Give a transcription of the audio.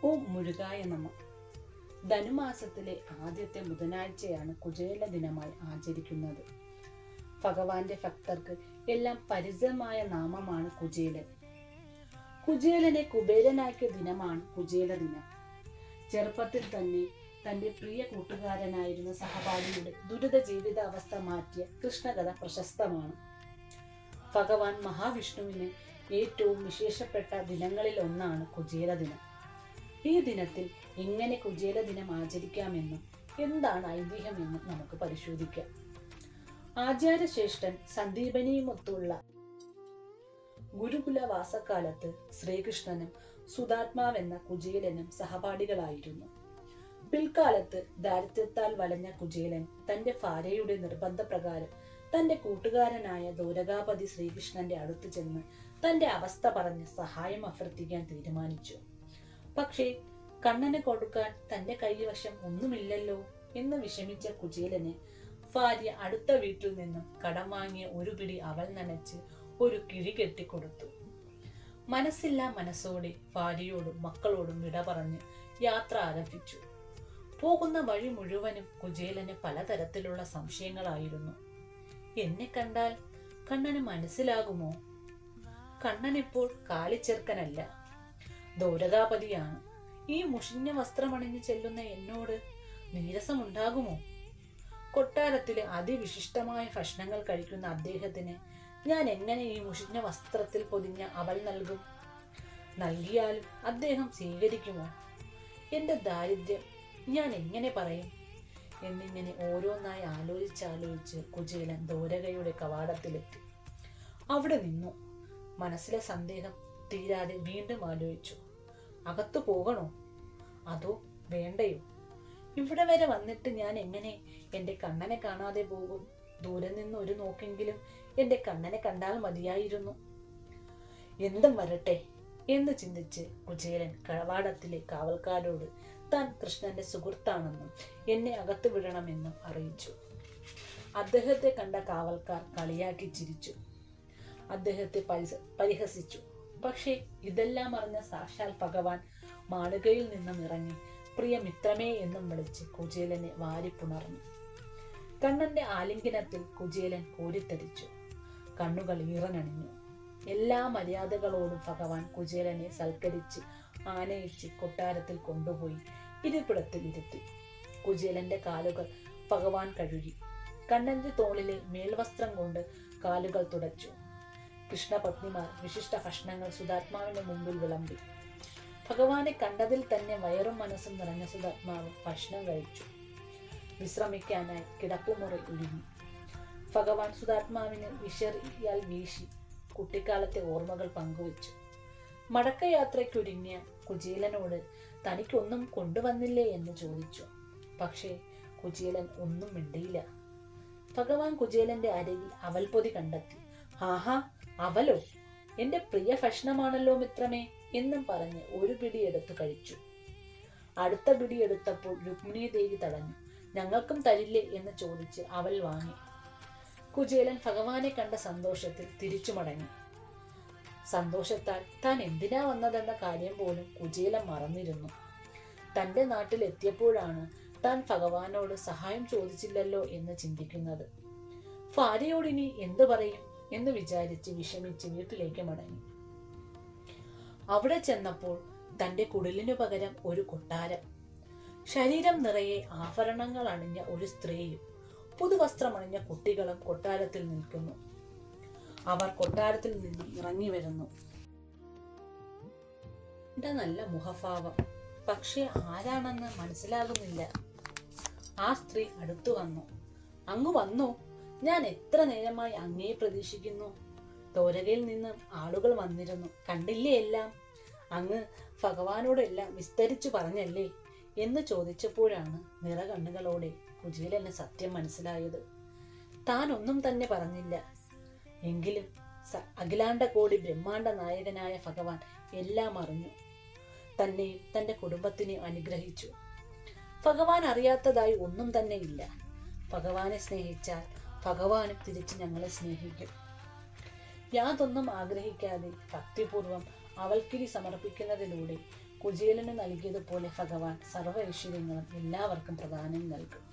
ഓ മുരുകായ നമ. ധനുമാസത്തിലെ ആദ്യത്തെ ബുധനാഴ്ചയാണ് കുചേല ദിനമായി ആചരിക്കുന്നത്. ഭഗവാന്റെ ഭക്തർക്ക് എല്ലാം പരിചിതമായ നാമമാണ് കുചേലൻ. കുചേലനെ കുബേരനാക്കിയ ദിനമാണ് കുചേല ദിനം. ചെറുപ്പത്തിൽ തന്നെ തന്റെ പ്രിയ കൂട്ടുകാരനായിരുന്ന സഹപാഠിയുടെ ദുരിത ജീവിതാവസ്ഥ മാറ്റിയ കൃഷ്ണകഥ പ്രശസ്തമാണ്. ഭഗവാൻ മഹാവിഷ്ണുവിന് ഏറ്റവും വിശേഷപ്പെട്ട ദിനങ്ങളിൽ ഒന്നാണ് കുചേല ദിനം. ഈ ദിനത്തിൽ എങ്ങനെ കുചേല ദിനം ആചരിക്കാമെന്നും എന്താണ് ഐതിഹ്യമെന്നും നമുക്ക് പരിശോധിക്കാം. ആചാര്യശ്രേഷ്ഠൻ സന്ദീപനിയുമൊത്തുള്ള ഗുരുകുലവാസക്കാലത്ത് ശ്രീകൃഷ്ണനും സുധാത്മാവെന്ന കുചേലനും സഹപാഠികളായിരുന്നു. പിൽക്കാലത്ത് ദാരിദ്ര്യത്താൽ വലഞ്ഞ കുചേലൻ തന്റെ ഭാര്യയുടെ നിർബന്ധപ്രകാരം തന്റെ കൂട്ടുകാരനായ ദ്വാരകാപതി ശ്രീകൃഷ്ണന്റെ അടുത്ത് ചെന്ന് തന്റെ അവസ്ഥ പറഞ്ഞ് സഹായം അഭ്യർത്ഥിക്കാൻ തീരുമാനിച്ചു. പക്ഷേ കണ്ണന് കൊടുക്കാൻ തന്റെ കൈവശം ഒന്നുമില്ലല്ലോ എന്ന് വിഷമിച്ച കുചേലന് ഭാര്യ അടുത്ത വീട്ടിൽ നിന്നും കടം വാങ്ങിയ ഒരു പിടി അവൽ നനച്ച് ഒരു കിഴി കെട്ടിക്കൊടുത്തു. മനസ്സില്ലാ മനസ്സോടെ ഭാര്യയോടും മക്കളോടും വിട പറഞ്ഞ് യാത്ര ആരംഭിച്ചു. പോകുന്ന വഴി മുഴുവനും കുചേലന് പലതരത്തിലുള്ള സംശയങ്ങളായിരുന്നു. എന്നെ കണ്ടാൽ കണ്ണന് മനസ്സിലാകുമോ? കണ്ണനിപ്പോൾ കാലിച്ചെറുക്കനല്ല, ദ്വാരകാപതിയാണ്. ഈ മുഷിഞ്ഞ വസ്ത്രമണിഞ്ഞ് ചെല്ലുന്ന എന്നോട് നീരസമുണ്ടാകുമോ? കൊട്ടാരത്തിലെ അതിവിശിഷ്ടമായ ഭക്ഷണങ്ങൾ കഴിക്കുന്ന അദ്ദേഹത്തിന് ഞാൻ എങ്ങനെ ഈ മുഷിഞ്ഞ വസ്ത്രത്തിൽ പൊതിഞ്ഞ അവൽ നൽകും? നൽകിയാലും അദ്ദേഹം സ്വീകരിക്കുമോ? എന്റെ ദാരിദ്ര്യം ഞാൻ എങ്ങനെ പറയും? എന്നിങ്ങനെ ഓരോന്നായി ആലോചിച്ചാലോചിച്ച് കുചേലൻ ദ്വാരകയുടെ കവാടത്തിലെത്തി. അവിടെ നിന്നു. മനസ്സിലെ സന്ദേഹം തീരാതെ വീണ്ടും ആലോചിച്ചു. അകത്തു പോകണോ അതോ വേണ്ടയോ? ഇവിടെ വരെ വന്നിട്ട് ഞാൻ എങ്ങനെ എന്റെ കണ്ണനെ കാണാതെ പോകും? ദൂരെ നിന്ന് ഒരു നോക്കെങ്കിലും എന്റെ കണ്ണനെ കണ്ടാൽ മതിയായിരുന്നു. എന്തും വരട്ടെ എന്ന് ചിന്തിച്ച് കുചേലൻ കവാടത്തിലെ കാവൽക്കാരോട് താൻ കൃഷ്ണന്റെ സുഹൃത്താണെന്നും എന്നെ അകത്ത് വിടണമെന്നും അറിയിച്ചു. അദ്ദേഹത്തെ കണ്ട കാവൽക്കാർ കളിയാക്കി ചിരിച്ചു, അദ്ദേഹത്തെ പരിഹസിച്ചു. പക്ഷേ ഇതെല്ലാം അറിഞ്ഞ സാക്ഷാൽ ഭഗവാൻ മാളികയിൽ നിന്നും ഇറങ്ങി പ്രിയ മിത്രമേ എന്നും വിളിച്ച് കുചേലനെ വാരിപ്പുണർന്നു. കണ്ണന്റെ ആലിംഗനത്തിൽ കുചേലൻ കോരിത്തരിച്ചു. കണ്ണുകൾ ഈറനണിഞ്ഞു. എല്ലാ മര്യാദകളോടും ഭഗവാൻ കുചേലനെ സൽക്കരിച്ച് ആനയിച്ച് കൊട്ടാരത്തിൽ കൊണ്ടുപോയി ഇരിപ്പിടത്തിൽ ഇരുത്തി. കുചേലന്റെ കാലുകൾ ഭഗവാൻ കഴുകി. കണ്ണന്റെ തോളിലെ മേൽവസ്ത്രം കൊണ്ട് കാലുകൾ തുടച്ചു. കൃഷ്ണപത്നിമാർ വിശിഷ്ട ഭക്ഷണങ്ങൾ സുധാത്മാവിന്റെ മുമ്പിൽ വിളമ്പി. ഭഗവാനെ കണ്ടതിൽ തന്നെ വയറും മനസ്സും നിറഞ്ഞ സുധാത്മാവ് ഭക്ഷണം കഴിച്ചു. വിശ്രമിക്കാനായി കിടപ്പുമുറി ഒരുങ്ങി. ഭഗവാൻ സുധാത്മാവിന് വിശറിയാൽ വീശി കുട്ടിക്കാലത്തെ ഓർമ്മകൾ പങ്കുവച്ചു. മടക്കയാത്രയ്ക്കൊരുങ്ങിയ കുചേലനോട് തനിക്കൊന്നും കൊണ്ടുവന്നില്ലേ എന്ന് ചോദിച്ചു. പക്ഷേ കുചേലൻ ഒന്നും മിണ്ടിയില്ല. ഭഗവാൻ കുചേലന്റെ അരികിൽ അവൽപ്പൊതി കണ്ടെത്തി. ആഹാ, അവലോ, എന്റെ പ്രിയ ഭക്ഷണമാണല്ലോ മിത്രമേ എന്നും പറഞ്ഞ് ഒരു പിടിയെടുത്ത് കഴിച്ചു. അടുത്ത പിടിയെടുത്തപ്പോൾ രുക്മിണി ദേവി തടഞ്ഞു. ഞങ്ങൾക്കും തരില്ലേ എന്ന് ചോദിച്ച് അവൽ വാങ്ങി. കുചേലൻ ഭഗവാനെ കണ്ട സന്തോഷത്തിൽ തിരിച്ചു മടങ്ങി. സന്തോഷത്താൽ താൻ എന്തിനാ വന്നതെന്ന കാര്യം പോലും കുചേലൻ മറന്നിരുന്നു. തന്റെ നാട്ടിൽ എത്തിയപ്പോഴാണ് താൻ ഭഗവാനോട് സഹായം ചോദിച്ചില്ലല്ലോ എന്ന് ചിന്തിക്കുന്നത്. ഭാര്യയോടിനി എന്തു പറയും എന്ന് വിചാരിച്ച് വിഷമിച്ച് വീട്ടിലേക്ക് മടങ്ങി. അവിടെ ചെന്നപ്പോൾ തന്റെ കുടിലിനു പകരം ഒരു കൊട്ടാരം, ശരീരം നിറയെ ആഭരണങ്ങൾ അണിഞ്ഞ ഒരു സ്ത്രീയും പുതുവസ്ത്രമണിഞ്ഞ കുട്ടികളും കൊട്ടാരത്തിൽ നിൽക്കുന്നു. അവർ കൊട്ടാരത്തിൽ നിന്നും ഇറങ്ങി വരുന്നു. നല്ല മുഖഭാവം, പക്ഷെ ആരാണെന്ന് മനസ്സിലാകുന്നില്ല. ആ സ്ത്രീ അടുത്തു വന്നു. അങ്ങ് വന്നു, ഞാൻ എത്ര നേരമായി അങ്ങയെ പ്രതീക്ഷിക്കുന്നു. ദ്വാരകയിൽ നിന്നും ആളുകൾ വന്നിരുന്നു, കണ്ടില്ലേ എല്ലാം? അങ്ങ് ഭഗവാനോടെല്ലാം വിസ്തരിച്ചു പറഞ്ഞല്ലേ എന്ന് ചോദിച്ചപ്പോഴാണ് നിറകണ്ണുകളോടെ കുചേലന് സത്യം മനസ്സിലായത്. താൻ ഒന്നും തന്നെ പറഞ്ഞില്ല. എങ്കിലും അഖിലാണ്ട കോടി ബ്രഹ്മാണ്ട നായകനായ ഭഗവാൻ എല്ലാം അറിഞ്ഞു. തന്നെയും തന്റെ കുടുംബത്തിനെയും അനുഗ്രഹിച്ചു. ഭഗവാൻ അറിയാത്തതായി ഒന്നും തന്നെ ഇല്ല. ഭഗവാനെ സ്നേഹിച്ചാൽ ഭഗവാനും തിരിച്ച് ഞങ്ങളെ സ്നേഹിക്കും. യാതൊന്നും ആഗ്രഹിക്കാതെ ഭക്തിപൂർവം അവൽക്കിഴി സമർപ്പിക്കുന്നതിലൂടെ കുചേലന് നൽകിയതുപോലെ ഭഗവാൻ സർവ്വ ഐശ്വര്യങ്ങളും എല്ലാവർക്കും പ്രദാനം നൽകും.